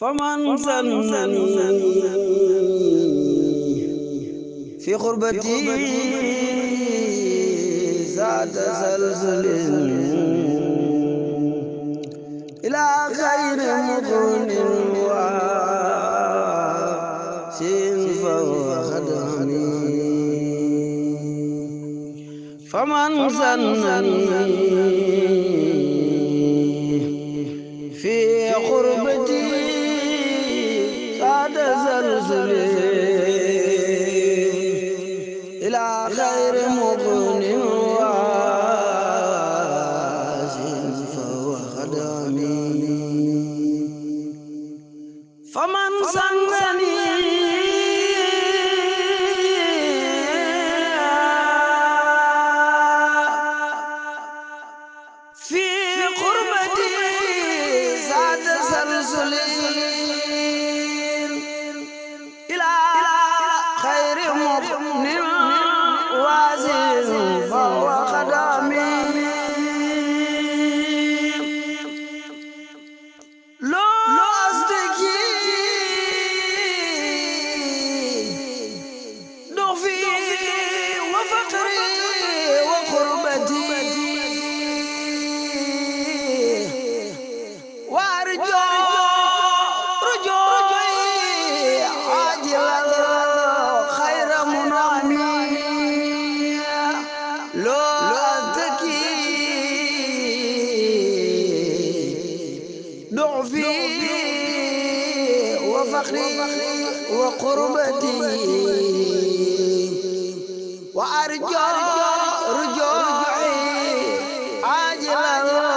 فمن سنني في غربتي زاد زلزل إلى خير مكن واسع فهو خدمي. فمن سنني في غربتي زاد زلزل إلى خير مكن واسع فهو خدمي. فمن سنني في قربتي زاد زلزل إلى خير مكن واسع فهو خدمي. ضعفي وفقري وقربتي وارجو رجوعي عاجلا خير منعمي. لو أتكي ضعفي وفقري وقربتي وأرجو رجوعي عاجلا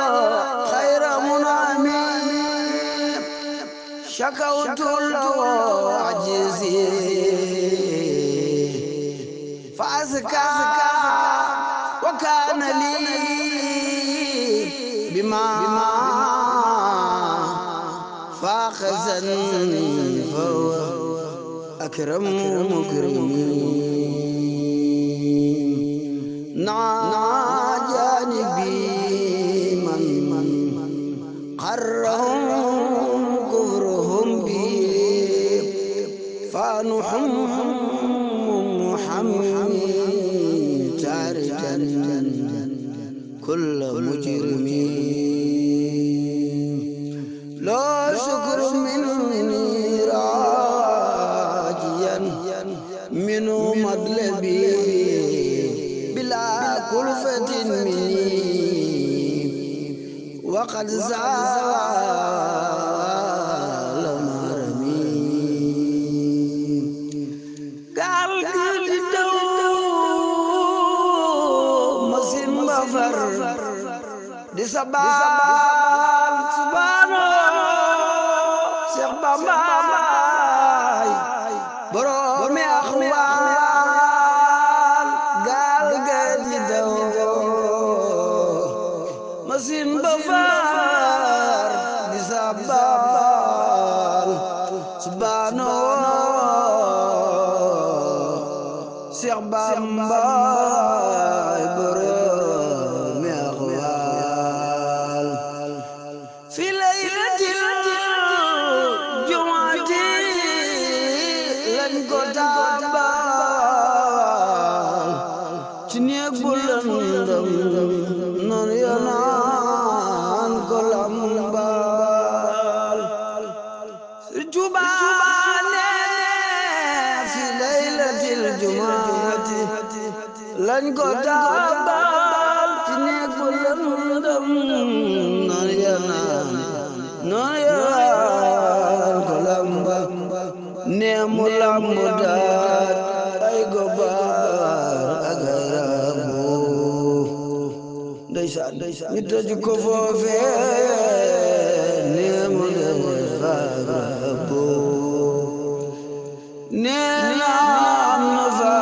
خير منعمي. شكوت له عجزي فأزكى وكان لي بما فاخذا فهو أكرم مكرمين. جانبي من قرهم كفرهم بي فانحم محمد تاركا كل مجرمين. لا شكر مني راجيا منه مطلبي بلا كلفة مني وقد زال مرمي. قال قلدو مسين بفر دي سبال سبانو شيخ بامباي برومي أخوان مسين بفار دي سبال سبانو شيخ بامباي برومي أخوان. في ليلة الجمعة لن كتابال تنيك بلندم نور ينان كلامبال جبانة في ليلة الجمعة لن كتابال تنيك بلندم نور ينان كلامبال نعم الأمداد أي غبار أغرابو ndeysaan ñu tëj ko foofee nee mu nee na am na fa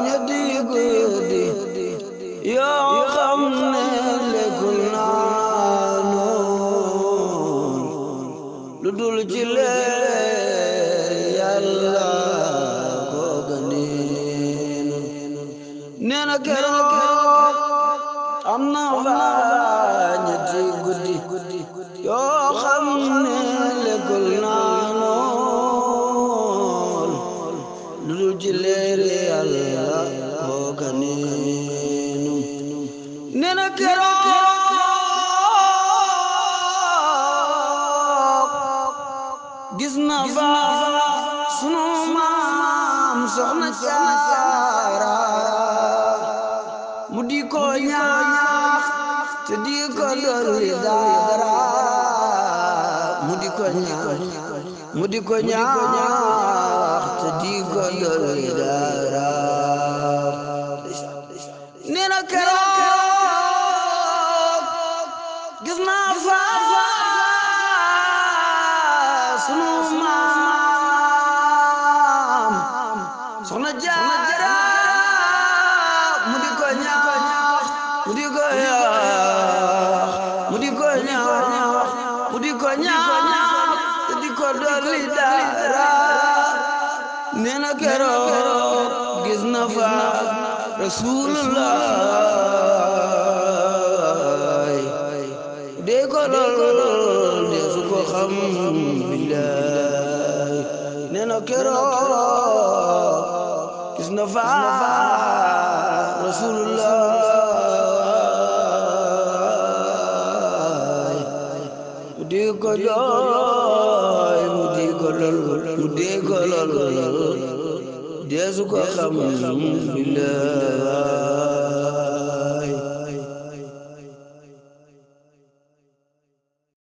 ñetti guddi yoo xam ne lekkul naanoon lu dul ci leer Yàlla ko gëneen. nee na keroog am na fa ñetti guddi yoo xam ne lekkul gis na fa sunu maam soxna Jaara mu di ko ñaax te di ko dolli daara mu di ko ñaax te di ko dolli daara nee na keroog gis naa fa sunu maam soxna Jaara mu di ko ñaax mu di ko ñaax mu di ko ñaax mu di ko ñaax te di ko dolli daara nee na keroog gis na fa Rasulullah dee ko lool dee su ko xam billaay nee na keroog gis na fa Rasulullah mu dee ko jooy mu dee ko lool mu dee ko lool dee su ko xam billaay